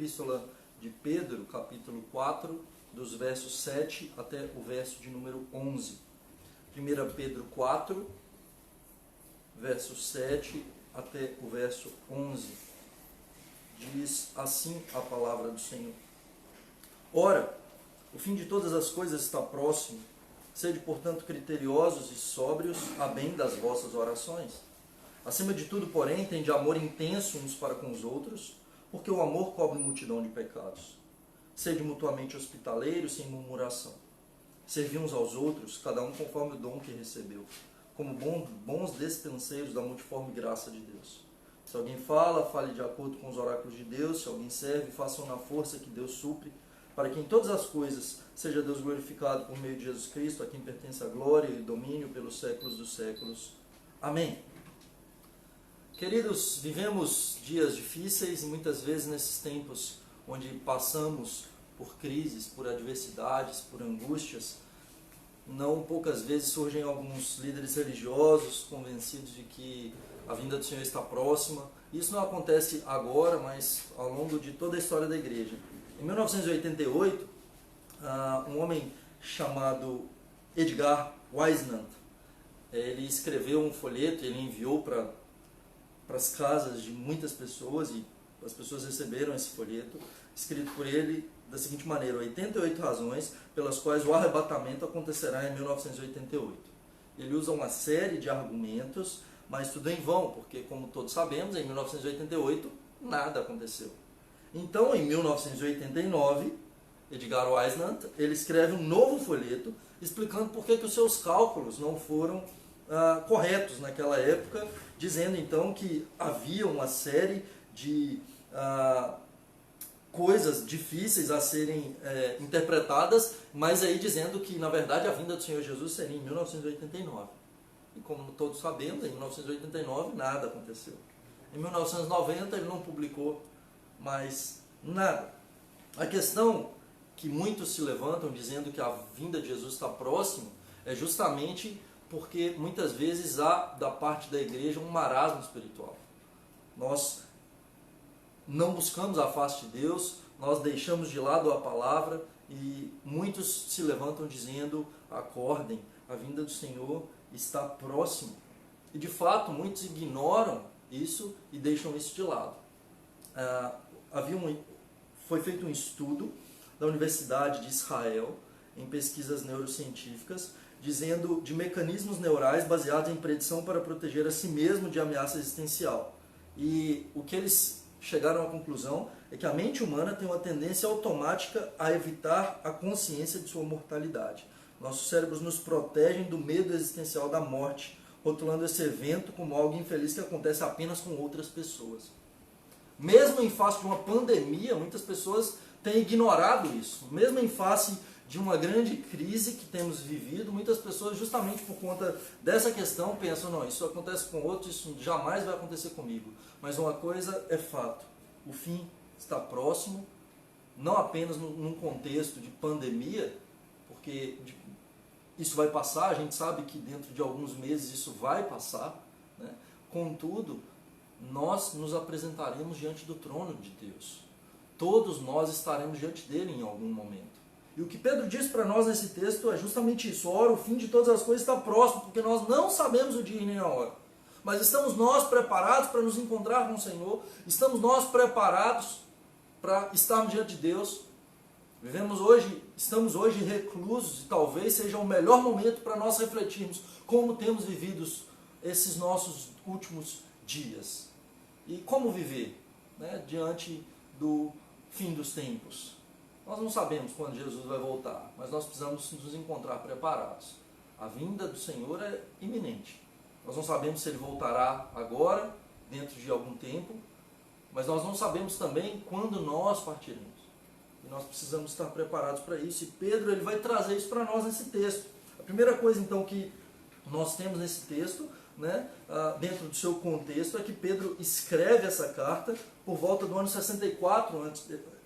epístola de Pedro, capítulo 4, dos versos 7 até o verso de número 11. 1 Pedro 4, verso 7 até o verso 11. Diz assim a palavra do Senhor: Ora, o fim de todas as coisas está próximo. Sede, portanto, criteriosos e sóbrios a bem das vossas orações. Acima de tudo, porém, tende amor intenso uns para com os outros, porque o amor cobre multidão de pecados. Sede mutuamente hospitaleiros, sem murmuração. Servi uns aos outros, cada um conforme o dom que recebeu, como bons despenseiros da multiforme graça de Deus. Se alguém fala, fale de acordo com os oráculos de Deus. Se alguém serve, façam na força que Deus supre, para que em todas as coisas seja Deus glorificado por meio de Jesus Cristo, a quem pertence a glória e domínio pelos séculos dos séculos. Amém. Queridos, vivemos dias difíceis e muitas vezes nesses tempos onde passamos por crises, por adversidades, por angústias, não poucas vezes surgem alguns líderes religiosos convencidos de que a vinda do Senhor está próxima. Isso não acontece agora, mas ao longo de toda a história da igreja. Em 1988, um homem chamado Edgar Whisenant, ele escreveu um folheto, ele enviou para as casas de muitas pessoas, e as pessoas receberam esse folheto, escrito por ele da seguinte maneira: 88 razões pelas quais o arrebatamento acontecerá em 1988. Ele usa uma série de argumentos, mas tudo em vão, porque, como todos sabemos, em 1988 nada aconteceu. Então, em 1989, Edgar Whisenant, ele escreve um novo folheto explicando por que os seus cálculos não foram corretos naquela época, dizendo então que havia uma série de coisas difíceis a serem interpretadas, mas aí dizendo que na verdade a vinda do Senhor Jesus seria em 1989. E como todos sabemos, em 1989 nada aconteceu. Em 1990 ele não publicou mais nada. A questão que muitos se levantam dizendo que a vinda de Jesus está próximo é justamente porque muitas vezes há da parte da igreja um marasmo espiritual. Nós não buscamos a face de Deus, nós deixamos de lado a palavra e muitos se levantam dizendo: acordem, a vinda do Senhor está próximo. E de fato muitos ignoram isso e deixam isso de lado. Foi feito um estudo da Universidade de Israel, em pesquisas neurocientíficas, dizendo de mecanismos neurais baseados em predição para proteger a si mesmo de ameaça existencial. E o que eles chegaram à conclusão é que a mente humana tem uma tendência automática a evitar a consciência de sua mortalidade. Nossos cérebros nos protegem do medo existencial da morte, rotulando esse evento como algo infeliz que acontece apenas com outras pessoas. Mesmo em face de uma pandemia, muitas pessoas têm ignorado isso. Mesmo em face de uma grande crise que temos vivido, muitas pessoas, justamente por conta dessa questão, pensam: não, isso acontece com outros, isso jamais vai acontecer comigo. Mas uma coisa é fato: o fim está próximo, não apenas num contexto de pandemia, porque isso vai passar, a gente sabe que dentro de alguns meses isso vai passar, né? Contudo, nós nos apresentaremos diante do trono de Deus. Todos nós estaremos diante dele em algum momento. E o que Pedro diz para nós nesse texto é justamente isso: ora, o fim de todas as coisas está próximo, porque nós não sabemos o dia nem a hora. Mas estamos nós preparados para nos encontrar com o Senhor? Estamos nós preparados para estarmos diante de Deus? Estamos hoje reclusos, e talvez seja o melhor momento para nós refletirmos como temos vivido esses nossos últimos dias. E como viver, né, diante do fim dos tempos. Nós não sabemos quando Jesus vai voltar, mas nós precisamos nos encontrar preparados. A vinda do Senhor é iminente. Nós não sabemos se ele voltará agora, dentro de algum tempo, mas nós não sabemos também quando nós partiremos. E nós precisamos estar preparados para isso. E Pedro ele vai trazer isso para nós nesse texto. A primeira coisa então que nós temos nesse texto, né, dentro do seu contexto, é que Pedro escreve essa carta por volta do ano 64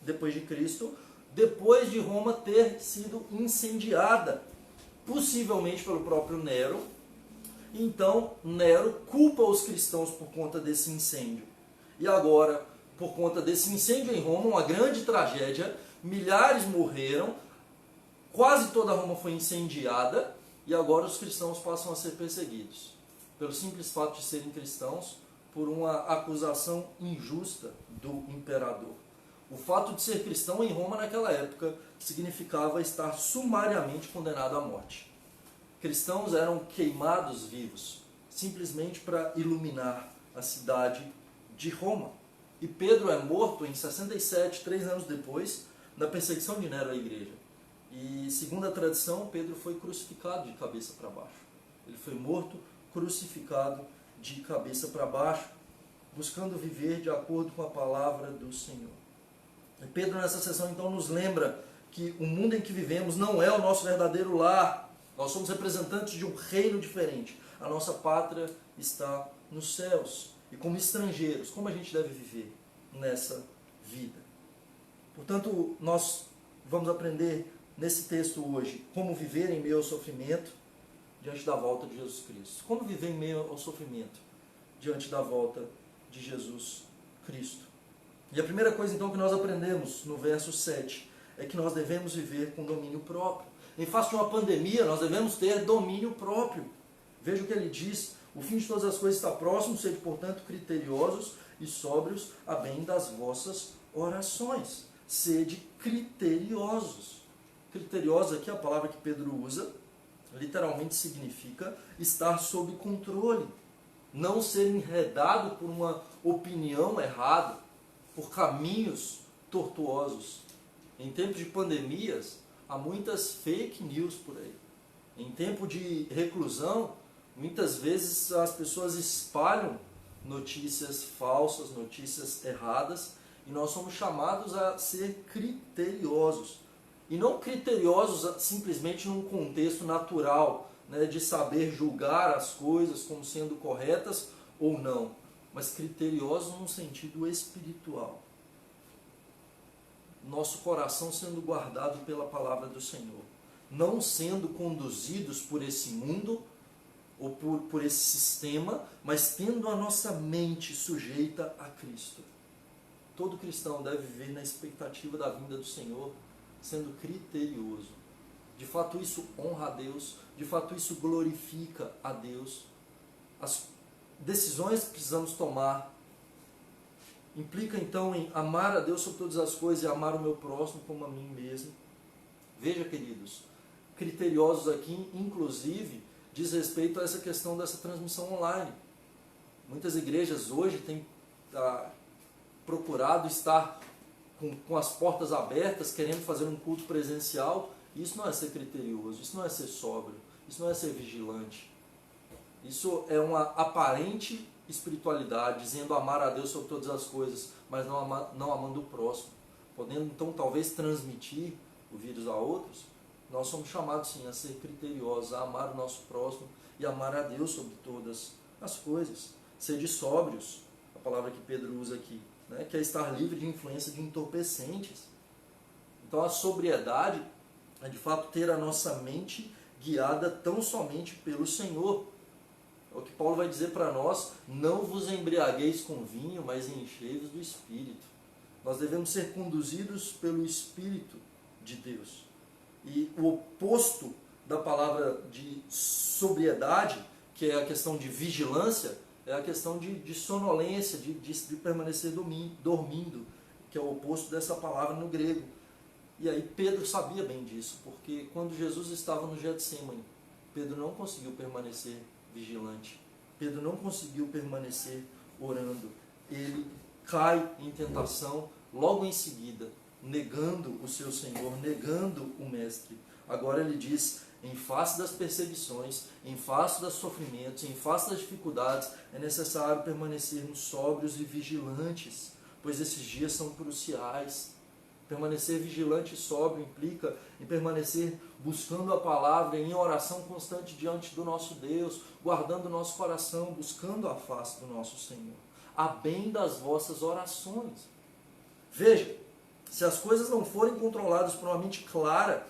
depois de Cristo, depois de Roma ter sido incendiada, possivelmente pelo próprio Nero. Então Nero culpa os cristãos por conta desse incêndio. E agora por conta desse incêndio em Roma, uma grande tragédia, milhares morreram, quase toda Roma foi incendiada, e agora os cristãos passam a ser perseguidos, pelo simples fato de serem cristãos, por uma acusação injusta do imperador. O fato de ser cristão em Roma naquela época significava estar sumariamente condenado à morte. Cristãos eram queimados vivos, simplesmente para iluminar a cidade de Roma. E Pedro é morto em 67, 3 anos depois, na perseguição de Nero à igreja. E, segundo a tradição, Pedro foi crucificado de cabeça para baixo. Ele foi morto, crucificado de cabeça para baixo, buscando viver de acordo com a palavra do Senhor. E Pedro, nessa sessão, então, nos lembra que o mundo em que vivemos não é o nosso verdadeiro lar. Nós somos representantes de um reino diferente. A nossa pátria está nos céus. E como estrangeiros, como a gente deve viver nessa vida? Portanto, nós vamos aprender nesse texto hoje como viver em meio ao sofrimento diante da volta de Jesus Cristo. Como viver em meio ao sofrimento diante da volta de Jesus Cristo. E a primeira coisa então que nós aprendemos no verso 7 é que nós devemos viver com domínio próprio. Em face de uma pandemia, nós devemos ter domínio próprio. Veja o que ele diz: o fim de todas as coisas está próximo, sede, portanto, criteriosos e sóbrios a bem das vossas orações. Sede criteriosos. Criteriosos aqui é a palavra que Pedro usa, literalmente significa estar sob controle. Não ser enredado por uma opinião errada, por caminhos tortuosos. Em tempos de pandemias, há muitas fake news por aí. Em tempo de reclusão, muitas vezes as pessoas espalham notícias falsas, notícias erradas, e nós somos chamados a ser criteriosos. E não criteriosos simplesmente num contexto natural, né, de saber julgar as coisas como sendo corretas ou não, mas criteriosos num sentido espiritual. Nosso coração sendo guardado pela palavra do Senhor, não sendo conduzidos por esse mundo ou por esse sistema, mas tendo a nossa mente sujeita a Cristo. Todo cristão deve viver na expectativa da vinda do Senhor, sendo criterioso. De fato isso honra a Deus, de fato isso glorifica a Deus. As decisões que precisamos tomar implica então em amar a Deus sobre todas as coisas e amar o meu próximo como a mim mesmo. Veja, queridos, criteriosos aqui, inclusive, diz respeito a essa questão dessa transmissão online. Muitas igrejas hoje têm procurado estar com as portas abertas, querendo fazer um culto presencial. Isso não é ser criterioso, isso não é ser sóbrio, isso não é ser vigilante. Isso é uma aparente espiritualidade, dizendo amar a Deus sobre todas as coisas, mas não amando o próximo. Podendo então talvez transmitir o vírus a outros, nós somos chamados sim a ser criteriosos, a amar o nosso próximo e amar a Deus sobre todas as coisas. Sede sóbrios, a palavra que Pedro usa aqui, né, que é estar livre de influência de entorpecentes. Então a sobriedade é de fato ter a nossa mente guiada tão somente pelo Senhor. É o que Paulo vai dizer para nós: não vos embriagueis com vinho, mas enchei-vos do Espírito. Nós devemos ser conduzidos pelo Espírito de Deus. E o oposto da palavra de sobriedade, que é a questão de vigilância, é a questão de sonolência, de permanecer dormindo, que é o oposto dessa palavra no grego. E aí Pedro sabia bem disso, porque quando Jesus estava no Getsêmani, Pedro não conseguiu permanecer vigilante. Pedro não conseguiu permanecer orando. Ele cai em tentação logo em seguida, negando o seu Senhor, negando o Mestre. Agora ele diz: em face das perseguições, em face dos sofrimentos, em face das dificuldades, é necessário permanecermos sóbrios e vigilantes, pois esses dias são cruciais. Permanecer vigilante e sóbrio implica em permanecer buscando a palavra, em oração constante diante do nosso Deus, guardando o nosso coração, buscando a face do nosso Senhor, a bem das vossas orações. Veja, se as coisas não forem controladas por uma mente clara,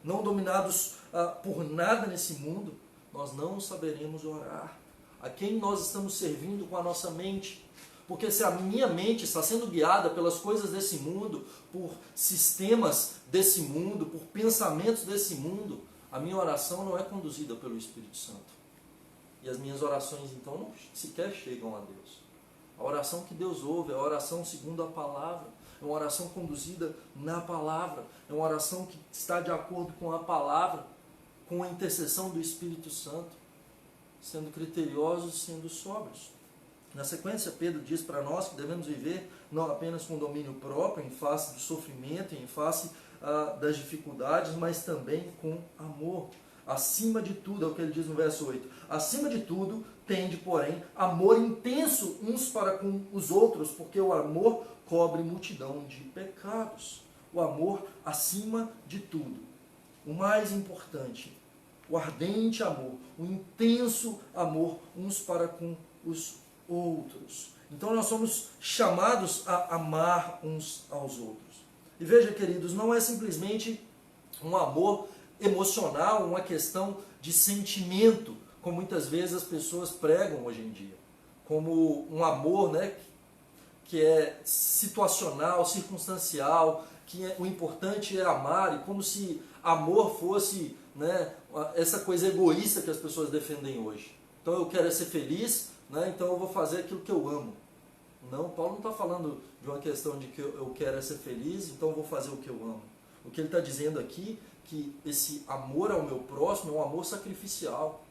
não dominados por nada nesse mundo, nós não saberemos orar. A quem nós estamos servindo com a nossa mente? Porque se a minha mente está sendo guiada pelas coisas desse mundo, por sistemas desse mundo, por pensamentos desse mundo, a minha oração não é conduzida pelo Espírito Santo. E as minhas orações, então, não sequer chegam a Deus. A oração que Deus ouve é a oração segundo a palavra. É uma oração conduzida na palavra. É uma oração que está de acordo com a palavra, com a intercessão do Espírito Santo, sendo criteriosos e sendo sóbrios. Na sequência, Pedro diz para nós que devemos viver não apenas com domínio próprio, em face do sofrimento, em face das dificuldades, mas também com amor. Acima de tudo, é o que ele diz no verso 8, acima de tudo, tende, porém, amor intenso uns para com os outros, porque o amor cobre multidão de pecados. O amor acima de tudo. O mais importante, o ardente amor, o intenso amor uns para com os outros. Então nós somos chamados a amar uns aos outros. E veja, queridos, não é simplesmente um amor emocional, uma questão de sentimento, como muitas vezes as pessoas pregam hoje em dia, como um amor, né, que é situacional, circunstancial, que o importante é amar, e como se amor fosse, né, essa coisa egoísta que as pessoas defendem hoje. Então eu quero ser feliz, né, então eu vou fazer aquilo que eu amo. Não, Paulo não está falando de uma questão de que eu quero ser feliz, então eu vou fazer o que eu amo. O que ele está dizendo aqui que esse amor ao meu próximo é um amor sacrificial.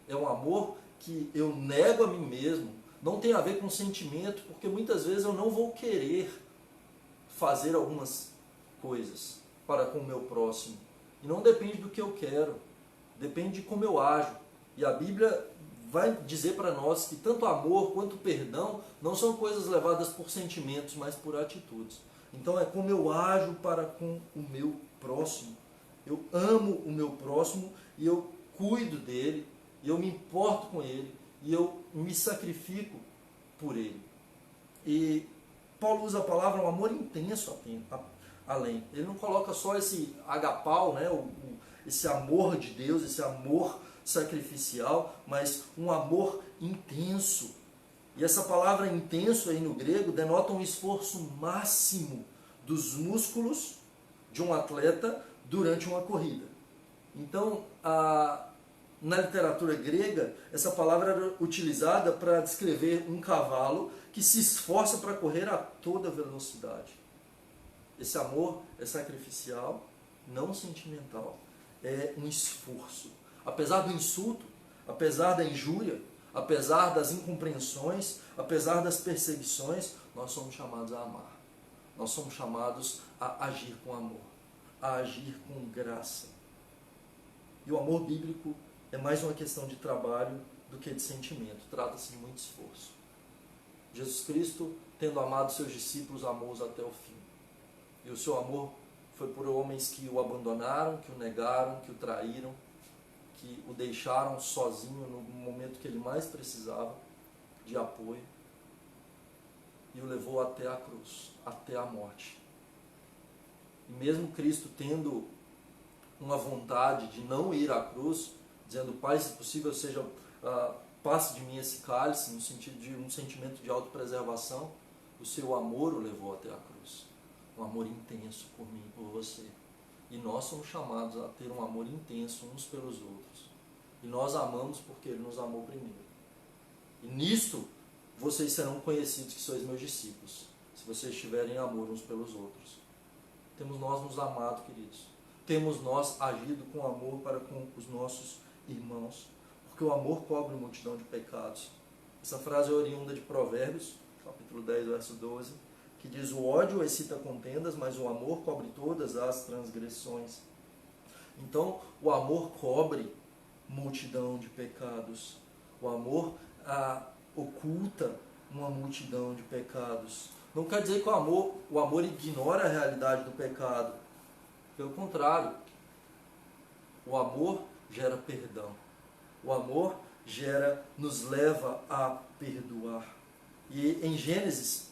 É um amor que eu nego a mim mesmo. Não tem a ver com sentimento, porque muitas vezes eu não vou querer fazer algumas coisas para com o meu próximo. E não depende do que eu quero, depende de como eu ajo. E a Bíblia vai dizer para nós que tanto amor quanto perdão não são coisas levadas por sentimentos, mas por atitudes. Então é como eu ajo para com o meu próximo. Eu amo o meu próximo e eu cuido dele, e eu me importo com ele, e eu me sacrifico por ele. E Paulo usa a palavra um amor intenso além. Ele não coloca só esse agapau, né, esse amor de Deus, esse amor sacrificial, mas um amor intenso. E essa palavra intenso aí no grego denota um esforço máximo dos músculos de um atleta durante uma corrida. Então, na literatura grega, essa palavra era utilizada para descrever um cavalo que se esforça para correr a toda velocidade. Esse amor é sacrificial, não sentimental. É um esforço. Apesar do insulto, apesar da injúria, apesar das incompreensões, apesar das perseguições, nós somos chamados a amar. Nós somos chamados a agir com amor, a agir com graça. E o amor bíblico é mais uma questão de trabalho do que de sentimento. Trata-se de muito esforço. Jesus Cristo, tendo amado seus discípulos, amou-os até o fim. E o seu amor foi por homens que o abandonaram, que o negaram, que o traíram, que o deixaram sozinho no momento que ele mais precisava de apoio, e o levou até a cruz, até a morte. E mesmo Cristo tendo uma vontade de não ir à cruz, dizendo: Pai, se possível, passe de mim esse cálice, no sentido de um sentimento de autopreservação, o seu amor o levou até a cruz. Um amor intenso por mim e por você. E nós somos chamados a ter um amor intenso uns pelos outros. E nós amamos porque Ele nos amou primeiro. E nisto, vocês serão conhecidos que sois meus discípulos, se vocês tiverem amor uns pelos outros. Temos nós nos amado, queridos. Temos nós agido com amor para com os nossos irmãos. Porque o amor cobre multidão de pecados. Essa frase é oriunda de Provérbios, capítulo 10, verso 12, que diz: o ódio excita contendas, mas o amor cobre todas as transgressões. Então, o amor cobre multidão de pecados. O amor oculta uma multidão de pecados. Não quer dizer que o amor ignora a realidade do pecado. Pelo contrário, o amor gera perdão. O amor nos leva a perdoar. E em Gênesis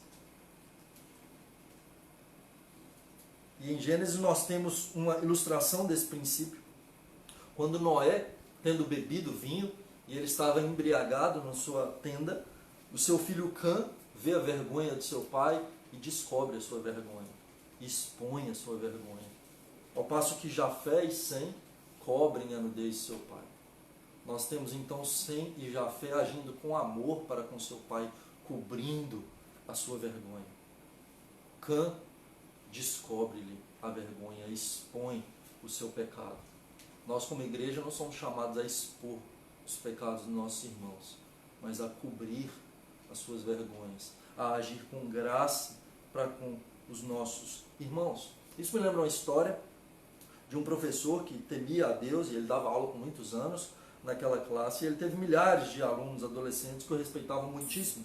nós temos uma ilustração desse princípio. Quando Noé, tendo bebido vinho, e ele estava embriagado na sua tenda, o seu filho Cã vê a vergonha de seu pai e descobre a sua vergonha, expõe a sua vergonha. Ao passo que Jafé e Sem cobrem a nudez de seu pai. Nós temos então Sem e Jafé agindo com amor para com seu pai, cobrindo a sua vergonha. Cã descobre-lhe a vergonha, expõe o seu pecado. Nós, como igreja, não somos chamados a expor os pecados dos nossos irmãos, mas a cobrir as suas vergonhas, a agir com graça para com os nossos irmãos. Isso me lembra uma história de um professor que temia a Deus, e ele dava aula por muitos anos naquela classe, e ele teve milhares de alunos adolescentes que o respeitavam muitíssimo.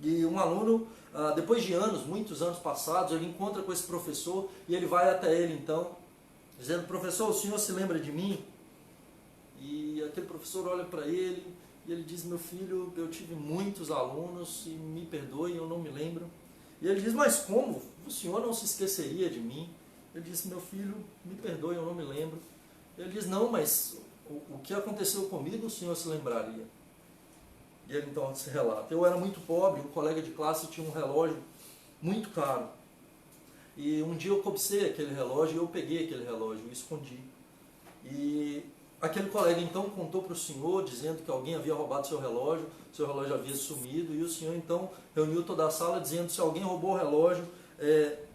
E um aluno, depois de anos, muitos anos passados, ele encontra com esse professor e ele vai até ele então, dizendo: professor, o senhor se lembra de mim? E aquele professor olha para ele e ele diz: meu filho, eu tive muitos alunos e me perdoe, eu não me lembro. E ele diz: mas como? O senhor não se esqueceria de mim? Ele disse: meu filho, me perdoe, eu não me lembro. Ele diz: não, mas o que aconteceu comigo o senhor se lembraria. E ele então se relata: eu era muito pobre, um colega de classe tinha um relógio muito caro. E um dia eu cobicei aquele relógio e eu peguei aquele relógio e escondi. E aquele colega então contou para o senhor, dizendo que alguém havia roubado seu relógio havia sumido, e o senhor então reuniu toda a sala dizendo: se alguém roubou o relógio,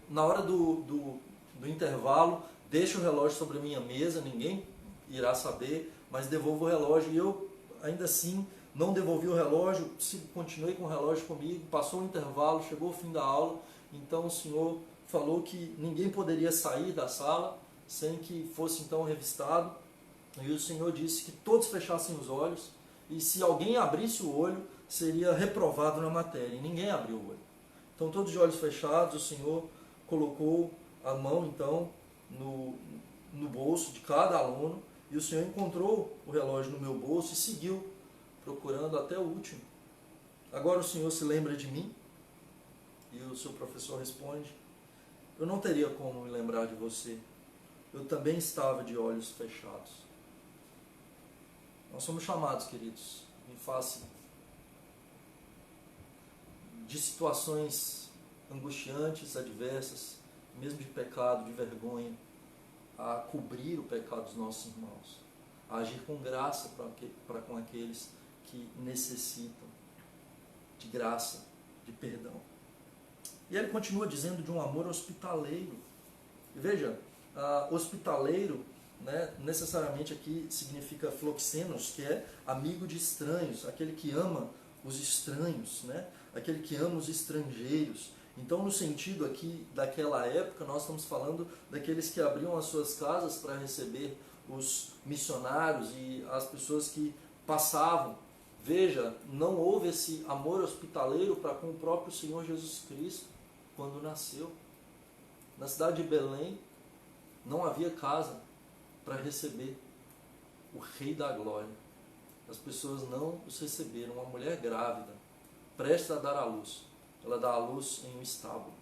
na hora do intervalo, deixe o relógio sobre a minha mesa, ninguém irá saber, mas devolva o relógio. E eu, ainda assim, não devolvi o relógio, continuei com o relógio comigo, passou o intervalo, chegou o fim da aula, então o senhor falou que ninguém poderia sair da sala sem que fosse então revistado, e o senhor disse que todos fechassem os olhos, e se alguém abrisse o olho, seria reprovado na matéria, e ninguém abriu o olho. Então, todos de olhos fechados, o senhor colocou a mão então no bolso de cada aluno, e o senhor encontrou o relógio no meu bolso e seguiu procurando até o último. Agora o senhor se lembra de mim? E o seu professor responde: eu não teria como me lembrar de você. Eu também estava de olhos fechados. Nós somos chamados, queridos, em face de situações angustiantes, adversas, mesmo de pecado, de vergonha, a cobrir o pecado dos nossos irmãos, a agir com graça para com aqueles que necessitam de graça, de perdão. E ele continua dizendo de um amor hospitaleiro. E veja, hospitaleiro, né, necessariamente aqui significa floxenos, que é amigo de estranhos, aquele que ama os estranhos, né, aquele que ama os estrangeiros. Então, no sentido aqui daquela época, nós estamos falando daqueles que abriam as suas casas para receber os missionários e as pessoas que passavam. Veja, não houve esse amor hospitaleiro para com o próprio Senhor Jesus Cristo quando nasceu. Na cidade de Belém não havia casa para receber o Rei da Glória. As pessoas não os receberam. Uma mulher grávida, prestes a dar à luz, ela dá à luz em um estábulo,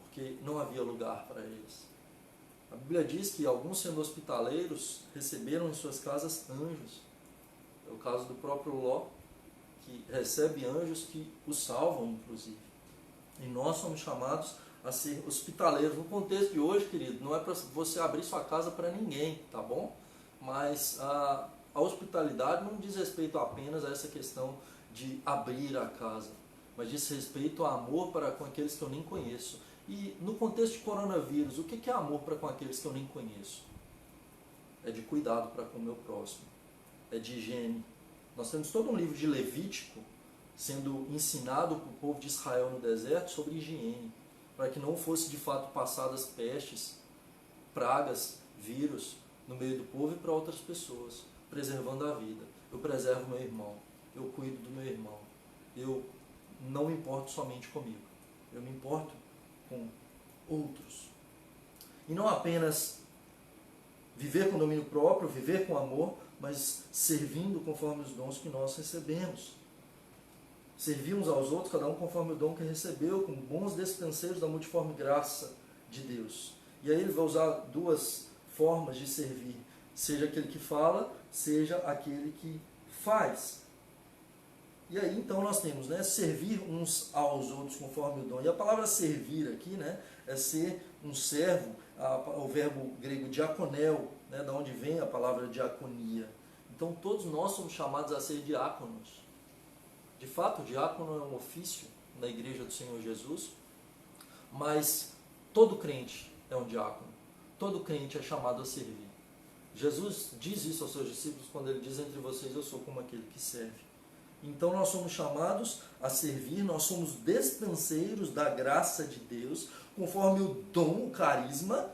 porque não havia lugar para eles. A Bíblia diz que alguns, sendo hospitaleiros, receberam em suas casas anjos. É o caso do próprio Ló, que recebe anjos que o salvam, inclusive. E nós somos chamados a ser hospitaleiros. No contexto de hoje, querido, não é para você abrir sua casa para ninguém, tá bom? Mas a hospitalidade não diz respeito apenas a essa questão de abrir a casa, mas diz respeito a amor para com aqueles que eu nem conheço. E no contexto de coronavírus, o que é amor para com aqueles que eu nem conheço? É de cuidado para com o meu próximo, é de higiene. Nós temos todo um livro de Levítico sendo ensinado para o povo de Israel no deserto sobre higiene, para que não fosse de fato passadas pestes, pragas, vírus no meio do povo e para outras pessoas, preservando a vida. Eu preservo meu irmão, eu cuido do meu irmão, eu não me importo somente comigo, eu me importo com outros. E não apenas viver com domínio próprio, viver com amor, mas servindo conforme os dons que nós recebemos. Servir uns aos outros, cada um conforme o dom que recebeu, com bons despenseiros da multiforme graça de Deus. E aí ele vai usar duas formas de servir, seja aquele que fala, seja aquele que faz. E aí então nós temos, né, servir uns aos outros conforme o dom. E a palavra servir aqui, né, é ser um servo, o verbo grego diakonel, né, da onde vem a palavra diaconia. Então todos nós somos chamados a ser diáconos. De fato, o diácono é um ofício na igreja do Senhor Jesus, mas todo crente é um diácono. Todo crente é chamado a servir. Jesus diz isso aos seus discípulos quando ele diz: entre vocês eu sou como aquele que serve. Então nós somos chamados a servir, nós somos despenseiros da graça de Deus, conforme o dom, o carisma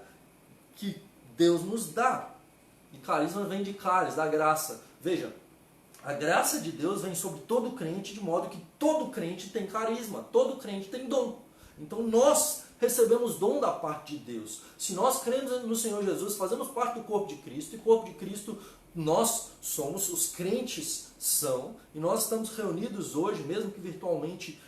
que Deus nos dá. E carisma vem de caris, da graça. Veja, a graça de Deus vem sobre todo crente, de modo que todo crente tem carisma, todo crente tem dom. Então nós recebemos dom da parte de Deus. Se nós cremos no Senhor Jesus, fazemos parte do corpo de Cristo, e corpo de Cristo nós somos, os crentes são, e nós estamos reunidos hoje, mesmo que virtualmente,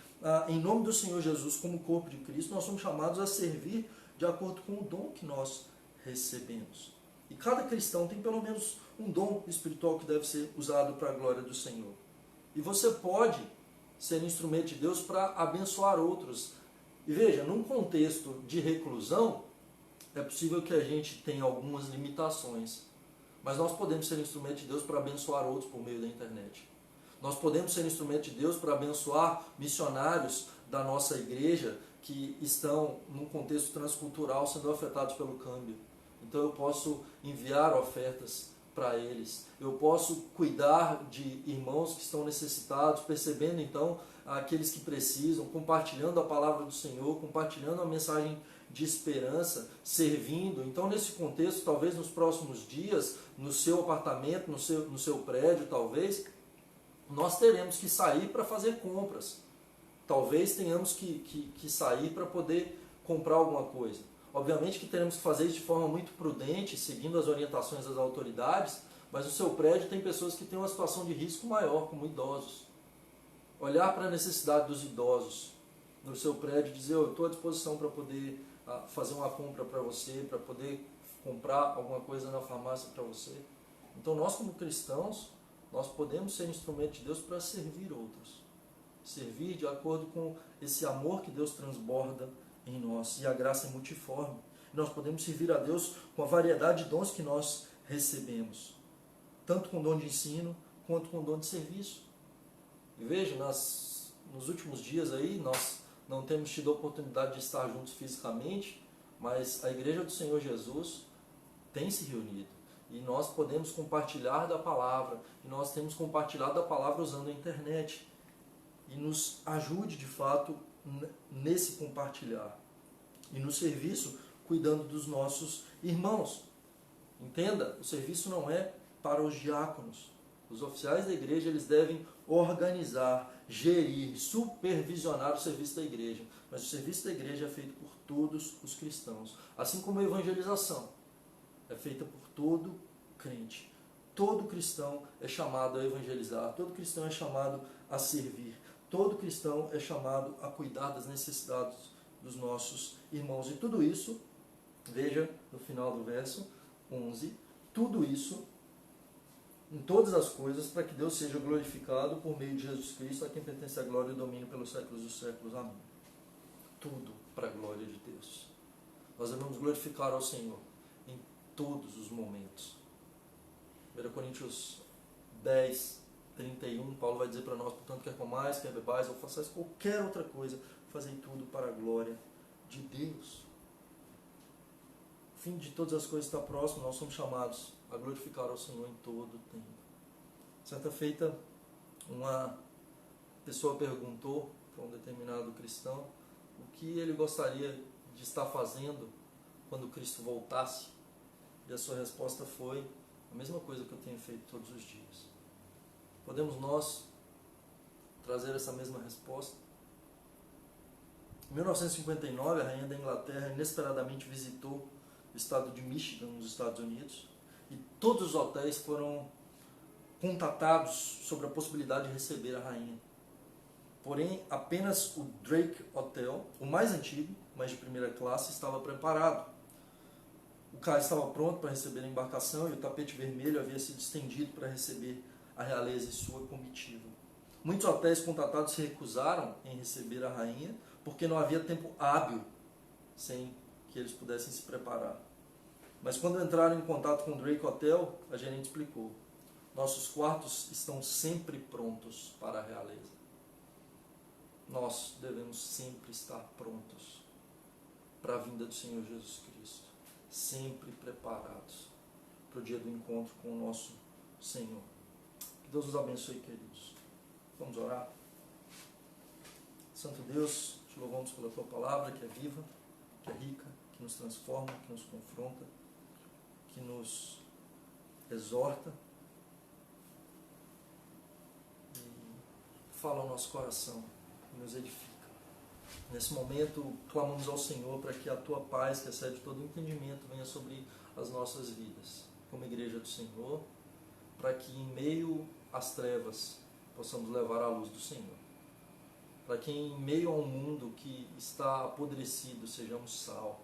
em nome do Senhor Jesus, como corpo de Cristo, nós somos chamados a servir de acordo com o dom que nós recebemos. E cada cristão tem pelo menos um dom espiritual que deve ser usado para a glória do Senhor. E você pode ser instrumento de Deus para abençoar outros. E veja, num contexto de reclusão, é possível que a gente tenha algumas limitações. Mas nós podemos ser instrumento de Deus para abençoar outros por meio da internet. Nós podemos ser instrumento de Deus para abençoar missionários da nossa igreja que estão num contexto transcultural sendo afetados pelo câmbio. Então eu posso enviar ofertas para eles. Eu posso cuidar de irmãos que estão necessitados, percebendo então aqueles que precisam, compartilhando a palavra do Senhor, compartilhando a mensagem de esperança, servindo. Então, nesse contexto, talvez nos próximos dias, no seu apartamento, no seu prédio, talvez, nós teremos que sair para fazer compras. Talvez tenhamos que sair para poder comprar alguma coisa. Obviamente que teremos que fazer isso de forma muito prudente, seguindo as orientações das autoridades, mas no seu prédio tem pessoas que têm uma situação de risco maior, como idosos. Olhar para a necessidade dos idosos no seu prédio e dizer: eu estou à disposição para poder fazer uma compra para você, para poder comprar alguma coisa na farmácia para você. Então nós, como cristãos, nós podemos ser instrumento de Deus para servir outros. Servir de acordo com esse amor que Deus transborda em nós. E a graça é multiforme. Nós podemos servir a Deus com a variedade de dons que nós recebemos. Tanto com dom de ensino, quanto com dom de serviço. E veja, nos últimos dias aí, nós não temos tido a oportunidade de estar juntos fisicamente, mas a Igreja do Senhor Jesus tem se reunido. E nós podemos compartilhar da palavra. E nós temos compartilhado a palavra usando a internet. E nos ajude, de fato, nesse compartilhar. E no serviço, cuidando dos nossos irmãos. Entenda, o serviço não é para os diáconos. Os oficiais da igreja, eles devem organizar, gerir, supervisionar o serviço da igreja. Mas o serviço da igreja é feito por todos os cristãos. Assim como a evangelização é feita por todo crente. Todo cristão é chamado a evangelizar. Todo cristão é chamado a servir. Todo cristão é chamado a cuidar das necessidades dos nossos irmãos. E tudo isso, veja no final do verso 11, tudo isso em todas as coisas, para que Deus seja glorificado por meio de Jesus Cristo, a quem pertence a glória e o domínio pelos séculos dos séculos. Amém. Tudo para a glória de Deus. Nós devemos glorificar ao Senhor em todos os momentos. 1 Coríntios 10, 31, Paulo vai dizer para nós: portanto, quer comais, quer bebais, ou façais qualquer outra coisa, fazei tudo para a glória de Deus. O fim de todas as coisas está próximo, nós somos chamados a glorificar ao Senhor em todo o tempo. Certa feita, uma pessoa perguntou para um determinado cristão o que ele gostaria de estar fazendo quando Cristo voltasse. E a sua resposta foi a mesma coisa que eu tenho feito todos os dias. Podemos nós trazer essa mesma resposta? Em 1959, a rainha da Inglaterra inesperadamente visitou o estado de Michigan, nos Estados Unidos, e todos os hotéis foram contatados sobre a possibilidade de receber a rainha. Porém, apenas o Drake Hotel, o mais antigo, mas de primeira classe, estava preparado. O cais estava pronto para receber a embarcação e o tapete vermelho havia sido estendido para receber a realeza e sua comitiva. Muitos hotéis contratados se recusaram em receber a rainha porque não havia tempo hábil sem que eles pudessem se preparar. Mas quando entraram em contato com o Drake Hotel, a gerente explicou: nossos quartos estão sempre prontos para a realeza. Nós devemos sempre estar prontos para a vinda do Senhor Jesus Cristo, sempre preparados para o dia do encontro com o nosso Senhor. Que Deus nos abençoe, queridos. Vamos orar? Santo Deus, te louvamos pela tua palavra, que é viva, que é rica, que nos transforma, que nos confronta, que nos exorta e fala ao nosso coração, e nos edifica. Nesse momento, clamamos ao Senhor para que a tua paz, que excede todo entendimento, venha sobre as nossas vidas, como igreja do Senhor, para que em meio às trevas possamos levar a luz do Senhor. Para que em meio a um mundo que está apodrecido, sejamos sal.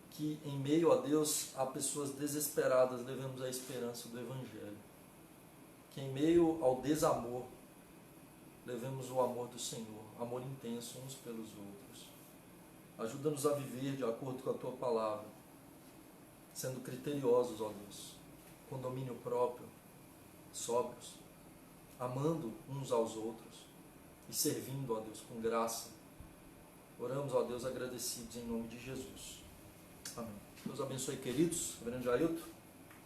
Que em meio a Deus, há pessoas desesperadas, levemos a esperança do Evangelho. Que em meio ao desamor, levemos o amor do Senhor, amor intenso uns pelos outros. Ajuda-nos a viver de acordo com a tua palavra, sendo criteriosos, ó Deus, com domínio próprio, sóbrios, amando uns aos outros e servindo, ó Deus, com graça. Oramos, ó Deus, agradecidos em nome de Jesus. Amém. Deus abençoe, queridos. Reverendo Jailton.